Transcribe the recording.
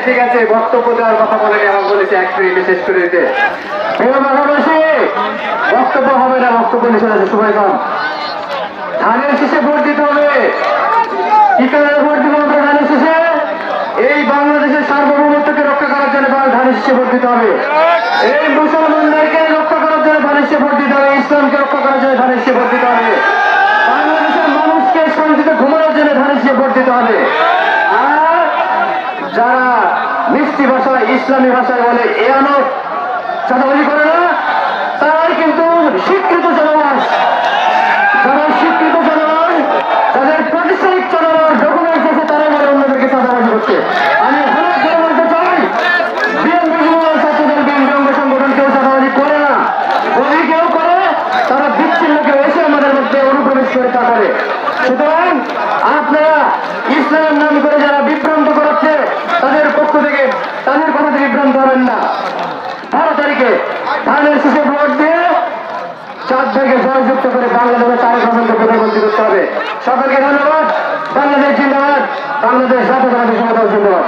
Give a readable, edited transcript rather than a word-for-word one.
ঠিক আছে বক্তব্য দেওয়ার কথা বলেনি, আমার বলেছে 1 মিনিটে শেষ করে দিতে। বক্তব্য হবে না, বক্তব্য নিষেধ আছে, সময় কম। ধানের শীষে ভোট দিতে হবে। কি কারণে ভোট দিব আমরা ধানের শীষে? এই বাংলাদেশের সার্বভৌমত্বকে রক্ষা করার জন্য ধানের শীষে ভোট দিতে হবে। এই মুসলমানদেরকে রক্ষা করার জন্য ধানের শীষে ভোট দিতে হবে। ইসলামকে রক্ষা করার জন্য ধানের শীষে ভোট দিতে হবে। বাংলাদেশের মানুষকে শান্তিতে ঘুমানোর জন্য ধানের শীষে ভোট দিতে হবে। আর যারা মিষ্টি ভাষায় ইসলামী ভাষায় বলে এয়ানত চাঁদাবাজি করে না, তারাই কিন্তু স্বীকৃত জনগণ। যারা স্বীকৃত জনগণ, যাদের প্রাতিষ্ঠানিক জনগণ ডকুমেন্টস আছে, তারা বলে অন্যদেরকে চাঁদাবাজি করছে। আমি হঠাৎ করে বলতে চাই, বিএনপি ছাত্রদল বিএনপি অঙ্গ সংগঠন কেউ চাঁদাবাজি করে না। যদি কেউ করে, তারা বিচ্ছিন্ন কেউ এসে আমাদের মধ্যে অনুপ্রবেশ করে তা করে। সুতরাং আপনারা ইসলামের নাম করে যারা বিভ্রান্ত করাচ্ছে, তাদের পক্ষ থেকে তাদের কথা থেকে বিভ্রান্ত হবেন না। 12 তারিখে ধানের শীষে ভোট দিয়ে 4 থেকে জয়যুক্ত করে বাংলাদেশের তারেক রহমানকে প্রধানমন্ত্রী করতে হবে। সকলকে ধন্যবাদ। বাংলাদেশ জিন্দাবাদ। বাংলাদেশ জাতীয়তাবাদী সংগঠন জিন্দাবাদ।